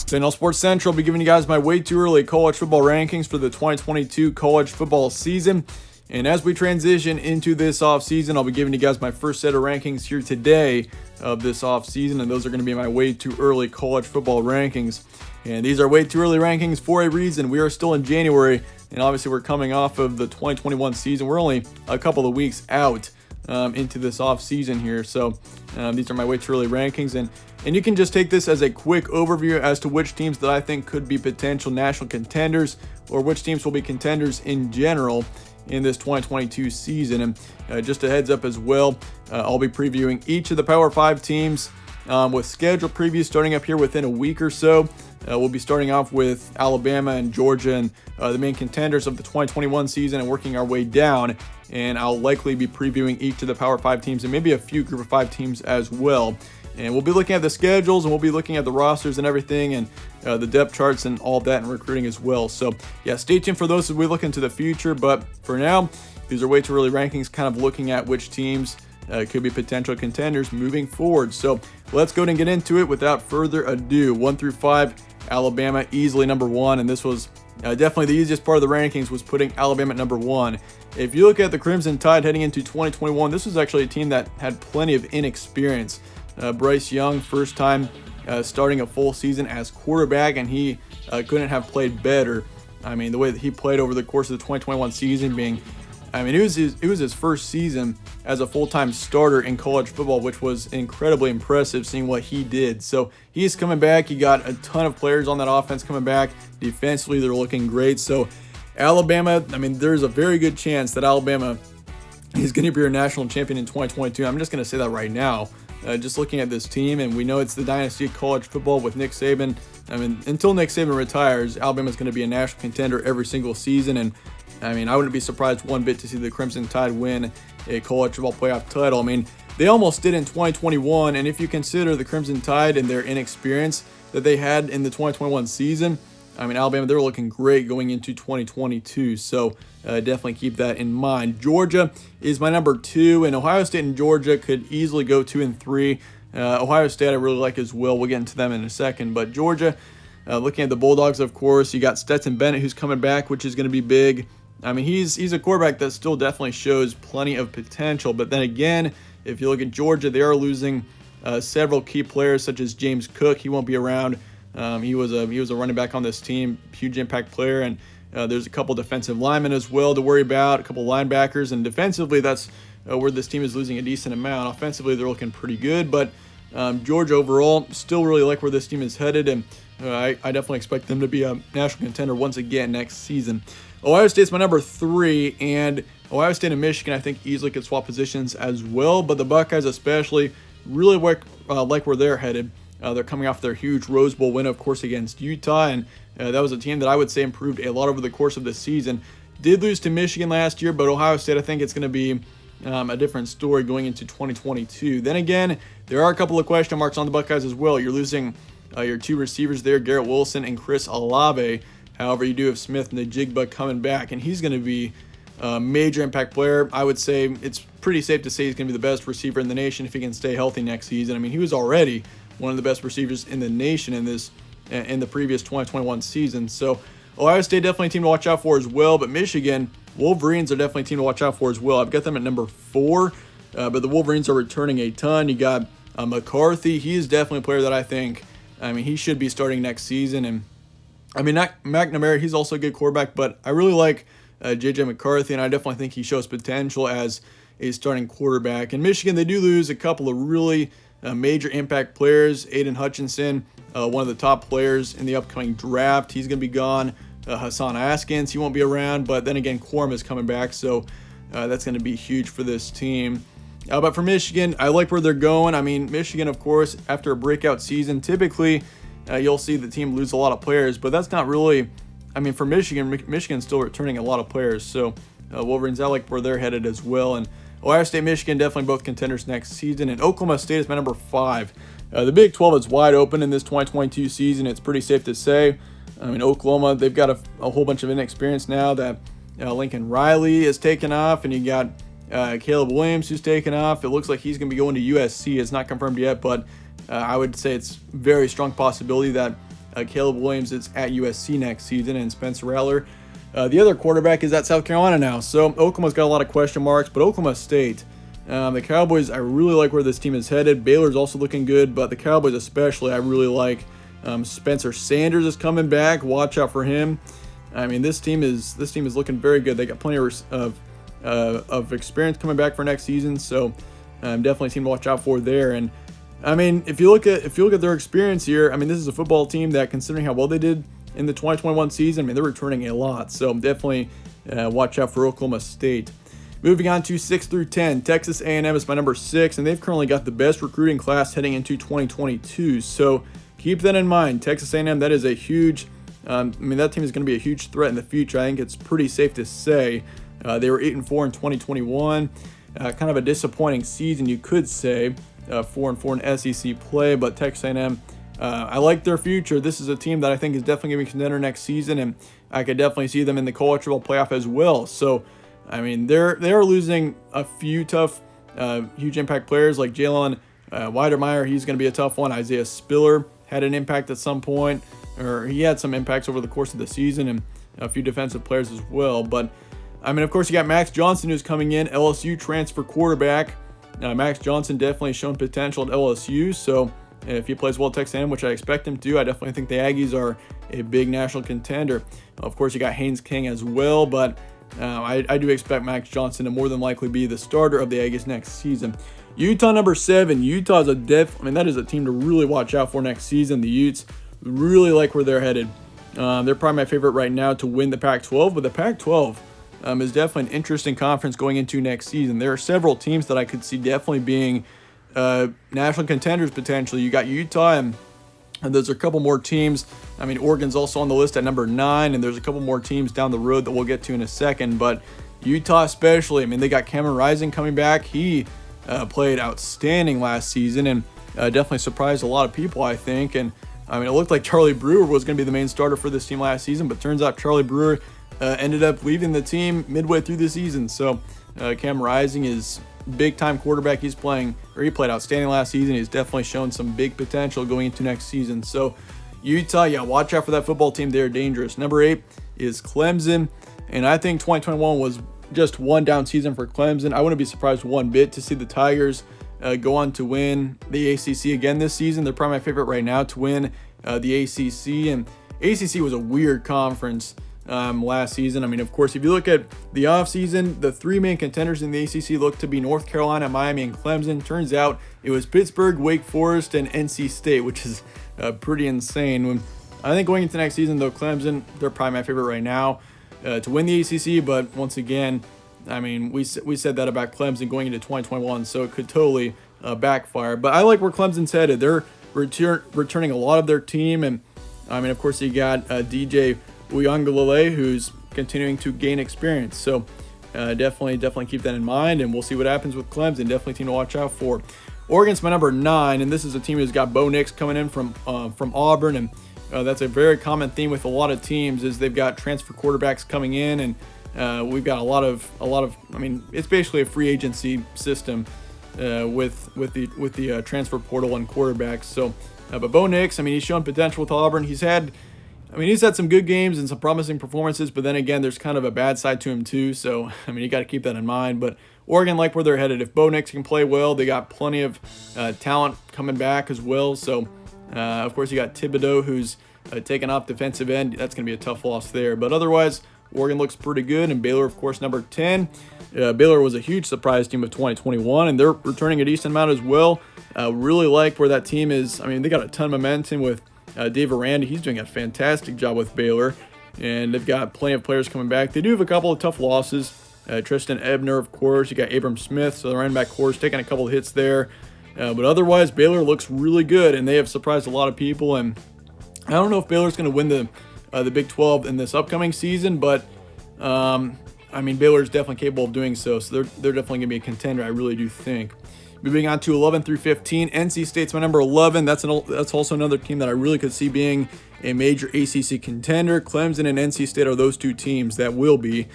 Then on Sports Central, I'll be giving you guys my way too early college football rankings for the 2022 college football season. And as we transition into this offseason, I'll be giving you guys my first set of rankings here today of this offseason. And those are going to be my way too early college football rankings. And these are way too early rankings for a reason. We are still in January, and obviously we're coming off of the 2021 season. We're only a couple of weeks out into this off season here. So these are my way too early rankings, and you can just take this as a quick overview as to which teams that I think could be potential national contenders, or which teams will be contenders in general in this 2022 season. And just a heads up as well, I'll be previewing each of the Power 5 teams with schedule previews starting up here within a week or so. We'll be starting off with Alabama and Georgia and the main contenders of the 2021 season, and working our way down. And I'll likely be previewing each of the Power 5 teams and maybe a few Group of 5 teams as well. And we'll be looking at the schedules, and we'll be looking at the rosters and everything, and the depth charts and all of that, and recruiting as well. So yeah, stay tuned for those as we look into the future. But for now, these are way too early rankings, kind of looking at which teams could be potential contenders moving forward. So let's go ahead and get into it without further ado. 1 through 5, Alabama easily number 1, and this was definitely the easiest part of the rankings, was putting Alabama at number 1. If you look at the Crimson Tide heading into 2021, this was actually a team that had plenty of inexperience. Bryce Young, first time starting a full season as quarterback, and he couldn't have played better. I mean, the way that he played over the course of the 2021 season, it was his first season as a full-time starter in college football, which was incredibly impressive seeing what he did. So he's coming back. He got a ton of players on that offense coming back. Defensively, they're looking great. So Alabama, there's a very good chance that Alabama is going to be our national champion in 2022. I'm just going to say that right now. Just looking at this team, and we know it's the dynasty of college football with Nick Saban. Until Nick Saban retires, Alabama's going to be a national contender every single season. And I wouldn't be surprised one bit to see the Crimson Tide win a college football playoff title. They almost did in 2021, and if you consider the Crimson Tide and their inexperience that they had in the 2021 season, Alabama, they're looking great going into 2022. So definitely keep that in mind. Georgia is my number 2, and Ohio State and Georgia could easily go 2 and 3. Ohio State I really like as well. We'll get into them in a second. But Georgia, looking at the Bulldogs, of course, you got Stetson Bennett, who's coming back, which is going to be big. He's a quarterback that still definitely shows plenty of potential. But then again, if you look at Georgia, they are losing several key players, such as James Cook. He won't be around. He was a running back on this team, huge impact player, and there's a couple defensive linemen as well to worry about, a couple linebackers, and defensively, that's where this team is losing a decent amount. Offensively, they're looking pretty good, but Georgia overall, still really like where this team is headed, and I definitely expect them to be a national contender once again next season. Ohio State's my number 3, and Ohio State and Michigan I think easily could swap positions as well, but the Buckeyes especially really like where they're headed. They're coming off their huge Rose Bowl win, of course, against Utah, and that was a team that I would say improved a lot over the course of the season. Did lose to Michigan last year, but Ohio State, I think it's going to be a different story going into 2022. Then again, there are a couple of question marks on the Buckeyes as well. You're losing your 2 receivers there, Garrett Wilson and Chris Olave. However, you do have Smith and Najigba coming back, and he's going to be a major impact player. I would say it's pretty safe to say he's going to be the best receiver in the nation if he can stay healthy next season. He was already one of the best receivers in the nation in the previous 2021 season. So Ohio State definitely a team to watch out for as well, but Michigan Wolverines are definitely a team to watch out for as well. I've got them at number 4, but the Wolverines are returning a ton. You got McCarthy. He is definitely a player that I think, he should be starting next season. And McNamara, he's also a good quarterback, but I really like J.J. McCarthy, and I definitely think he shows potential as a starting quarterback. In Michigan, they do lose a couple of really major impact players. Aiden Hutchinson, one of the top players in the upcoming draft, he's going to be gone. Hassan Askins, he won't be around, but then again, Quorum is coming back, so that's going to be huge for this team. But for Michigan, I like where they're going. Michigan, of course, after a breakout season, typically you'll see the team lose a lot of players, but that's not really, for Michigan's still returning a lot of players. So Wolverines, I like where they're headed as well. And Ohio State, Michigan, definitely both contenders next season. And Oklahoma State is my number 5. The Big 12 is wide open in this 2022 season. It's pretty safe to say. Oklahoma, they've got a whole bunch of inexperience now that Lincoln Riley has taken off, and you got Caleb Williams who's taken off. It looks like he's going to be going to USC. It's not confirmed yet, but I would say it's very strong possibility that Caleb Williams is at USC next season, and Spencer Rattler, the other quarterback, is at South Carolina now. So Oklahoma's got a lot of question marks, but Oklahoma State, the Cowboys, I really like where this team is headed. Baylor's also looking good, but the Cowboys especially, I really like. Spencer Sanders is coming back. Watch out for him. I mean, this team is looking very good. They got plenty of experience coming back for next season, so definitely a team to watch out for there. And I mean, if you look at their experience here, I mean, this is a football team that, considering how well they did in the 2021 season, I mean, they're returning a lot. So definitely watch out for Oklahoma State. Moving on to 6 through 10, Texas A&M is my number 6, and they've currently got the best recruiting class heading into 2022. So keep that in mind. Texas A&M, that is a huge. I mean, that team is going to be a huge threat in the future. I think it's pretty safe to say. They were 8-4 in 2021. Kind of a disappointing season, you could say. 4-4 in SEC play, but Texas A&M, I like their future. This is a team that I think is definitely going to be a contender next season, and I could definitely see them in the college football playoff as well. So, I mean, they're losing a few tough, huge impact players like Jalen Weidermeyer. He's going to be a tough one. Isaiah Spiller had an impact at some point, or he had some impacts over the course of the season, and a few defensive players as well. But, I mean, of course, you got Max Johnson, who's coming in, LSU transfer quarterback. Max Johnson definitely shown potential at LSU, so if he plays well at Texas A&M, which I expect him to, I definitely think the Aggies are a big national contender. Of course, you got Haynes King as well, but I do expect Max Johnson to more than likely be the starter of the Aggies next season. Utah number 7. Utah's that is a team to really watch out for next season. The Utes really like where they're headed. They're probably my favorite right now to win the Pac-12, but the Pac-12 is definitely an interesting conference going into next season. There are several teams that I could see definitely being national contenders potentially. You got Utah, and there's a couple more teams. I mean, Oregon's also on the list at number 9, and there's a couple more teams down the road that we'll get to in a second. But Utah especially, I mean, they got Cameron Rising coming back. He played outstanding last season and definitely surprised a lot of people, I think. And I mean, it looked like Charlie Brewer was going to be the main starter for this team last season, but turns out Charlie Brewer ended up leaving the team midway through the season. So Cam Rising is big-time quarterback. He played outstanding last season. He's definitely shown some big potential going into next season. So Utah, yeah, watch out for that football team. They're dangerous. Number 8 is Clemson, and I think 2021 was just one down season for Clemson. I wouldn't be surprised one bit to see the Tigers go on to win the ACC again this season. They're probably my favorite right now to win the ACC, and ACC was a weird conference last season. I mean, of course, if you look at the offseason, the 3 main contenders in the ACC looked to be North Carolina, Miami, and Clemson. Turns out it was Pittsburgh, Wake Forest, and NC State, which is pretty insane. I think going into next season, though, Clemson, they're probably my favorite right now to win the ACC. But once again, I mean, we said that about Clemson going into 2021, so it could totally backfire. But I like where Clemson's headed. They're returning a lot of their team, and I mean, of course, you got DJ Uiagalelei, who's continuing to gain experience. So definitely keep that in mind, and we'll see what happens with Clemson. Definitely a team to watch out for. Oregon's my number 9, and this is a team who's got Bo Nix coming in from Auburn, and that's a very common theme with a lot of teams is they've got transfer quarterbacks coming in, and we've got a lot of. I mean, it's basically a free agency system with the transfer portal and quarterbacks. So, but Bo Nix, I mean, he's shown potential with Auburn. He's had some good games and some promising performances, but then again, there's kind of a bad side to him too. So, I mean, you got to keep that in mind. But Oregon like where they're headed. If Bo Nix can play well, they got plenty of talent coming back as well. So, of course, you got Thibodeau, who's taken off defensive end. That's going to be a tough loss there. But otherwise, Oregon looks pretty good. And Baylor, of course, number 10. Baylor was a huge surprise team of 2021, and they're returning a decent amount as well. Really like where that team is. I mean, they got a ton of momentum with Dave Aranda. He's doing a fantastic job with Baylor, and they've got plenty of players coming back. They do have a couple of tough losses. Tristan Ebner, of course. You got Abram Smith, so the running back core is taking a couple of hits there. But otherwise, Baylor looks really good, and they have surprised a lot of people. And I don't know if Baylor's going to win the Big 12 in this upcoming season, but I mean, Baylor's definitely capable of doing so. So they're definitely going to be a contender, I really do think. Moving on to 11 through 15, NC State's my number 11. That's also another team that I really could see being a major ACC contender. Clemson and NC State are those two teams that will be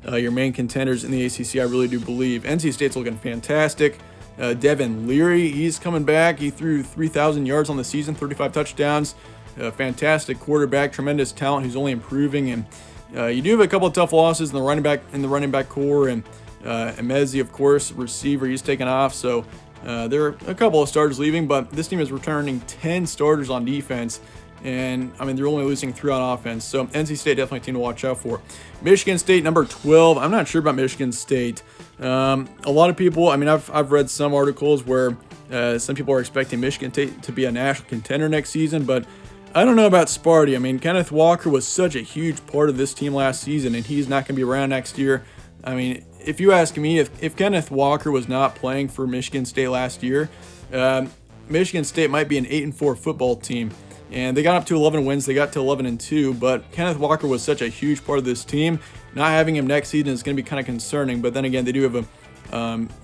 your main contenders in the ACC, I really do believe. NC State's looking fantastic. Devin Leary, he's coming back. He threw 3,000 yards on the season, 35 touchdowns. a fantastic quarterback, tremendous talent who's only improving, and you do have a couple of tough losses in the running back core, and Emezi, of course, receiver, he's taken off. So there are a couple of starters leaving, but this team is returning 10 starters on defense. And, I mean, they're only losing 3 on offense. So, NC State definitely a team to watch out for. Michigan State, number 12. I'm not sure about Michigan State. A lot of people, I mean, I've read some articles where some people are expecting Michigan State to be a national contender next season. But I don't know about Sparty. I mean, Kenneth Walker was such a huge part of this team last season, and he's not going to be around next year. I mean, if you ask me, if Kenneth Walker was not playing for Michigan State last year, Michigan State might be an 8-4 football team. And they got up to 11 wins. They got to 11-2. But Kenneth Walker was such a huge part of this team. Not having him next season is going to be kind of concerning. But then again, they do have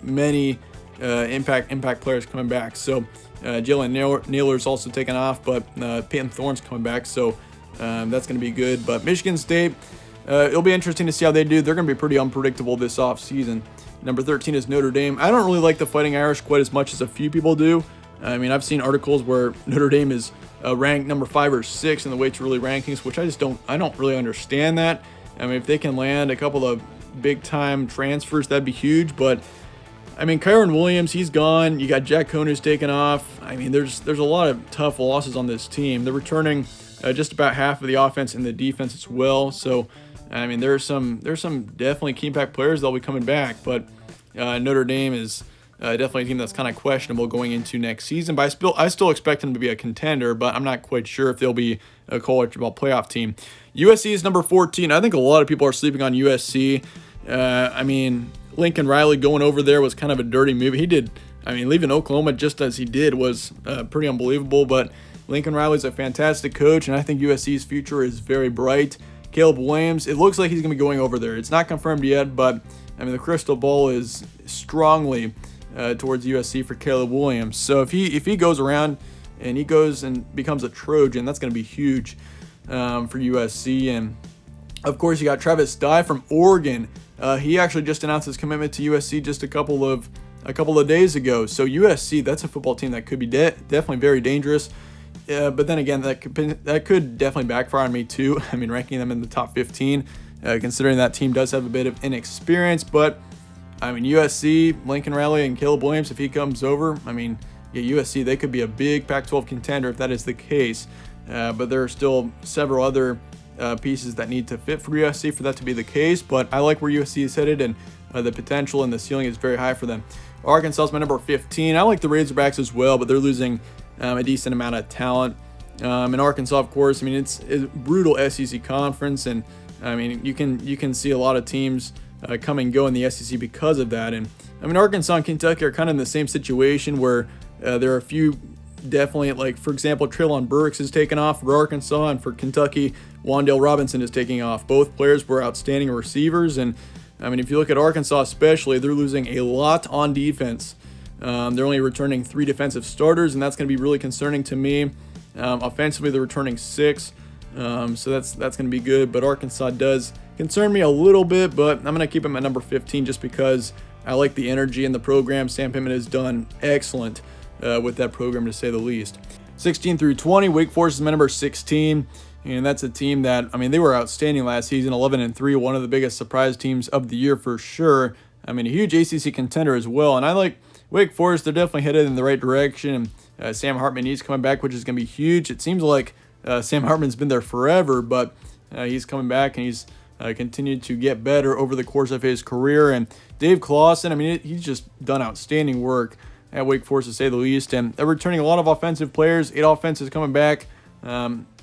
many impact players coming back. So Jalen Naylor's also taken off, but Peyton Thorne's coming back. So that's going to be good. But Michigan State, it'll be interesting to see how they do. They're going to be pretty unpredictable this offseason. Number 13 is Notre Dame. I don't really like the Fighting Irish quite as much as a few people do. I mean, I've seen articles where Notre Dame is ranked number 5 or 6 in the Way Too Early rankings, which I don't really understand that. I mean, if they can land a couple of big-time transfers, that'd be huge. But, I mean, Kyron Williams, he's gone. You got Jack Cohn who's taken off. I mean, there's a lot of tough losses on this team. They're returning just about half of the offense and the defense as well. So, I mean, there's some definitely key impact players that'll be coming back. But Notre Dame is definitely a team that's kind of questionable going into next season. But I still expect them to be a contender, but I'm not quite sure if they'll be a college football playoff team. USC is number 14. I think a lot of people are sleeping on USC. I mean, Lincoln Riley going over there was kind of a dirty move. Leaving Oklahoma just as he did was pretty unbelievable. But Lincoln Riley's a fantastic coach, and I think USC's future is very bright. Caleb Williams, it looks like he's going to be going over there. It's not confirmed yet, but I mean, the crystal ball is strongly towards USC for Caleb Williams. So if he goes around and he goes and becomes a Trojan, that's going to be huge for USC. And of course, you got Travis Dye from Oregon. He actually just announced his commitment to USC just a couple of days ago. So USC, that's a football team that could be definitely very dangerous. But then again, that could definitely backfire on me too. I mean, ranking them in the top 15, considering that team does have a bit of inexperience. But I mean, USC, Lincoln Riley, and Caleb Williams, if he comes over, I mean, yeah, USC, they could be a big Pac-12 contender if that is the case. But there are still several other pieces that need to fit for USC for that to be the case. But I like where USC is headed, and the potential and the ceiling is very high for them. Arkansas is my number 15. I like the Razorbacks as well, but they're losing a decent amount of talent. In Arkansas, of course, I mean, it's a brutal SEC conference, and I mean, you can see a lot of teams come and go in the SEC because of that. And I mean, Arkansas and Kentucky are kind of in the same situation where there are a few definitely, like, for example, Treylon Burks is taken off for Arkansas, and for Kentucky, Wan'Dale Robinson is taking off. Both players were outstanding receivers, and I mean, if you look at Arkansas especially, they're losing a lot on defense. They're only returning 3 defensive starters, and that's going to be really concerning to me. Offensively, they're returning 6, so that's going to be good. But Arkansas does concern me a little bit, but I'm going to keep them at number 15 just because I like the energy in the program. Sam Pittman has done excellent with that program, to say the least. 16 through 20, Wake Forest is my number 16. And that's a team that, I mean, they were outstanding last season, 11-3, one of the biggest surprise teams of the year for sure. I mean, a huge ACC contender as well. And I like Wake Forest. They're definitely headed in the right direction. Sam Hartman, he's coming back, which is going to be huge. It seems like Sam Hartman's been there forever, but he's coming back, and he's continued to get better over the course of his career. And Dave Clawson, I mean, he's just done outstanding work at Wake Forest, to say the least. And they're returning a lot of offensive players, 8 offenses coming back.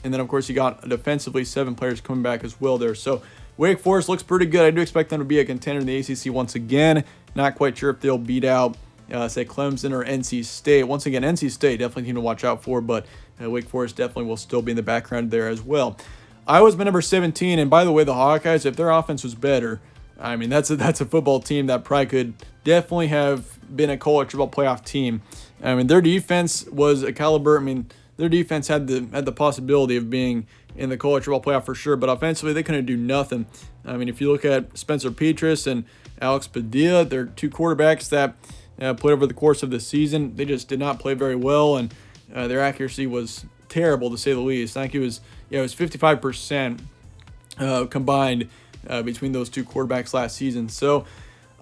And then, of course, you got defensively 7 players coming back as well there. So Wake Forest looks pretty good. I do expect them to be a contender in the ACC once again. Not quite sure if they'll beat out, say, Clemson or NC State. Once again, NC State definitely a team to watch out for, but Wake Forest definitely will still be in the background there as well. Iowa's my number 17, and by the way, the Hawkeyes, if their offense was better, I mean, that's a football team that probably could definitely have been a college football playoff team. I mean, their defense was a caliber. I mean, their defense had the possibility of being in the college football playoff for sure, but offensively they couldn't do nothing. I mean, if you look at Spencer Petras and Alex Padilla, they're 2 quarterbacks that played over the course of the season. They just did not play very well, and their accuracy was terrible to say the least. I think it was 55% combined between those two quarterbacks last season. So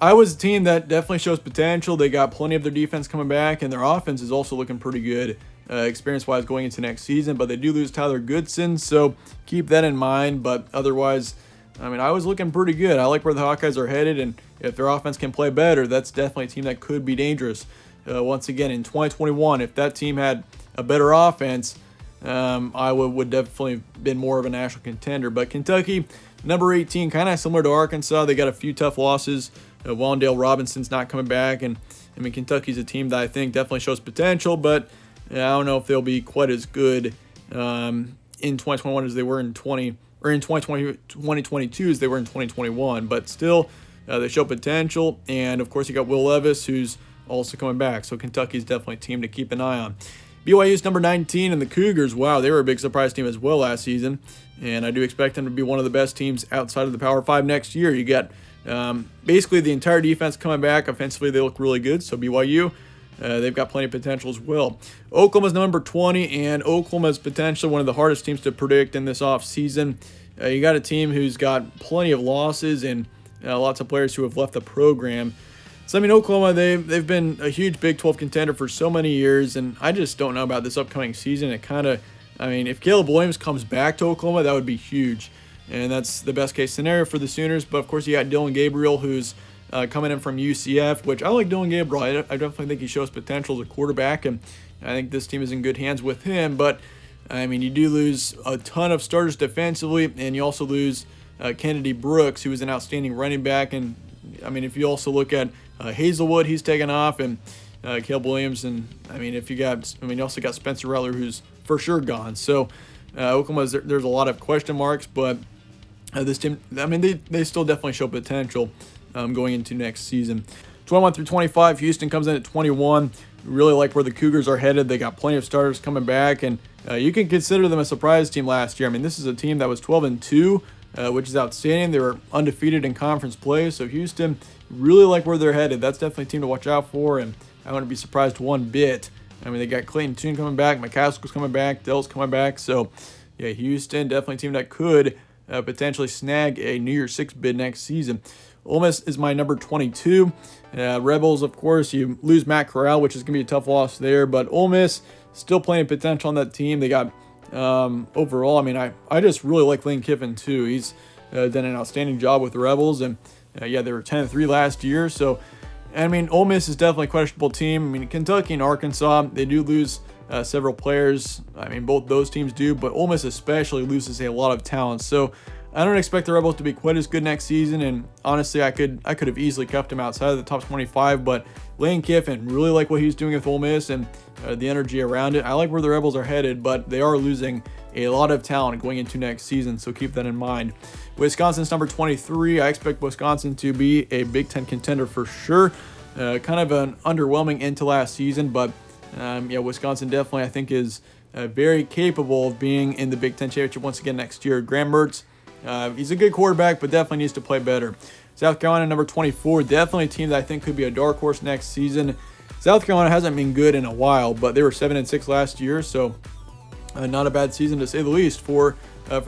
Iowa's a team that definitely shows potential. They got plenty of their defense coming back, and their offense is also looking pretty good experience-wise going into next season. But they do lose Tyler Goodson, so keep that in mind. But otherwise, I mean, Iowa's looking pretty good. I like where the Hawkeyes are headed, and if their offense can play better, that's definitely a team that could be dangerous. Once again, in 2021, if that team had a better offense, Iowa would definitely been more of a national contender. But Kentucky, number 18, kind of similar to Arkansas. They got a few tough losses. Wandale Robinson's not coming back, and I mean, Kentucky's a team that I think definitely shows potential, but I don't know if they'll be quite as good in 2021 as they were in 2022 as they were in 2021. But still, they show potential, and of course you got Will Levis, who's also coming back. So Kentucky's definitely a team to keep an eye on. BYU's number 19, and the Cougars, wow, they were a big surprise team as well last season, and I do expect them to be one of the best teams outside of the Power 5 next year. You got basically the entire defense coming back. Offensively, they look really good, so BYU, they've got plenty of potential as well. Oklahoma's number 20, and Oklahoma's potentially one of the hardest teams to predict in this offseason. You got a team who's got plenty of losses and lots of players who have left the program. So, I mean, Oklahoma, they've been a huge Big 12 contender for so many years, and I just don't know about this upcoming season. It kind of, I mean, if Caleb Williams comes back to Oklahoma, that would be huge, and that's the best-case scenario for the Sooners. But, of course, you got Dylan Gabriel, who's coming in from UCF, which I like Dylan Gabriel. I definitely think he shows potential as a quarterback, and I think this team is in good hands with him. But, I mean, you do lose a ton of starters defensively, and you also lose Kennedy Brooks, who is an outstanding running back. And, I mean, if you also look at Hazelwood, he's taken off, and Caleb Williams, and I mean, you also got Spencer Rattler, who's for sure gone. So Oklahoma's there's a lot of question marks, but this team, I mean, they still definitely show potential going into next season. 21 through 25, Houston comes in at 21. Really like where the Cougars are headed. They got plenty of starters coming back, and you can consider them a surprise team last year. I mean, this is a team that was 12-2. Which is outstanding. They were undefeated in conference play, so Houston, really like where they're headed. That's definitely a team to watch out for, and I wouldn't be surprised one bit. I mean, they got Clayton Tune coming back, McCaskill's coming back, Dell's coming back, so yeah, Houston, definitely a team that could potentially snag a New Year's Six bid next season. Ole Miss is my number 22. Rebels, of course, you lose Matt Corral, which is going to be a tough loss there, but Ole Miss, still plenty of potential on that team. They got overall, I mean, I just really like Lane Kiffin too. He's done an outstanding job with the Rebels, and yeah, they were 10-3 last year. So, I mean, Ole Miss is definitely a questionable team. I mean, Kentucky and Arkansas, they do lose several players. I mean, both those teams do, but Ole Miss especially loses a lot of talent. So, I don't expect the Rebels to be quite as good next season, and honestly, I could have easily kept him outside of the top 25, but Lane Kiffin, really like what he's doing with Ole Miss and the energy around it. I like where the Rebels are headed, but they are losing a lot of talent going into next season, so keep that in mind. Wisconsin's number 23. I expect Wisconsin to be a Big Ten contender for sure. Kind of an underwhelming end to last season, but yeah, Wisconsin definitely, I think, is very capable of being in the Big Ten championship once again next year. Graham Mertz, he's a good quarterback, but definitely needs to play better. South Carolina, number 24, definitely a team that I think could be a dark horse next season. South Carolina hasn't been good in a while, but they were 7-6 last year, so not a bad season to say the least for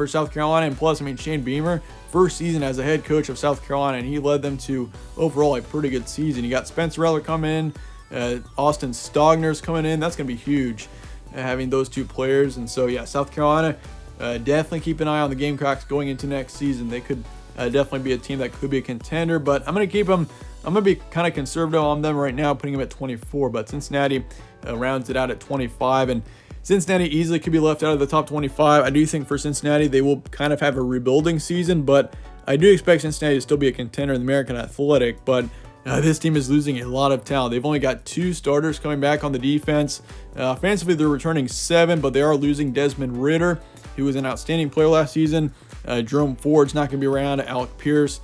South Carolina. And plus, I mean, Shane Beamer, first season as a head coach of South Carolina, and he led them to overall a pretty good season. You got Spencer Rattler coming in, Austin Stogner's coming in. That's going to be huge, having those two players. And so, yeah, South Carolina, definitely keep an eye on the Gamecocks going into next season. They could definitely be a team that could be a contender, but I'm going to keep them. I'm going to be kind of conservative on them right now, putting them at 24, but Cincinnati rounds it out at 25, and Cincinnati easily could be left out of the top 25. I do think for Cincinnati, they will kind of have a rebuilding season, but I do expect Cincinnati to still be a contender in the American Athletic, but this team is losing a lot of talent. They've only got 2 starters coming back on the defense. Offensively, they're returning 7, but they are losing Desmond Ridder, who was an outstanding player last season. Jerome Ford's not going to be around, Alec Pierce.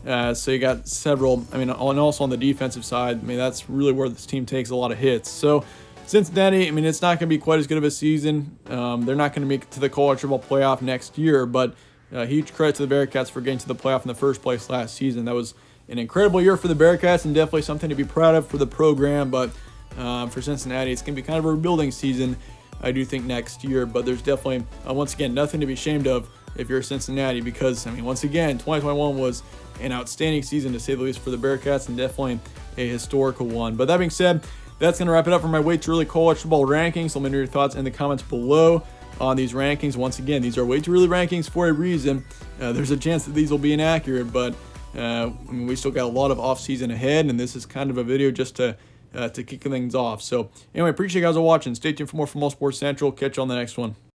So you got several, I mean, and also on the defensive side, I mean, that's really where this team takes a lot of hits. So Cincinnati, I mean, it's not going to be quite as good of a season. They're not going to make it to the college football playoff next year, but huge credit to the Bearcats for getting to the playoff in the first place last season. That was an incredible year for the Bearcats and definitely something to be proud of for the program, but for Cincinnati, it's going to be kind of a rebuilding season I do think next year. But there's definitely, once again, nothing to be ashamed of if you're Cincinnati, because, I mean, once again, 2021 was an outstanding season, to say the least, for the Bearcats, and definitely a historical one. But that being said, that's going to wrap it up for my way too early college football rankings. Let me know your thoughts in the comments below on these rankings. Once again, these are way too early rankings for a reason. There's a chance that these will be inaccurate, but I mean, we still got a lot of offseason ahead, and this is kind of a video just to kick things off. So anyway, appreciate you guys all watching. Stay tuned for more from All Sports Central. Catch you on the next one.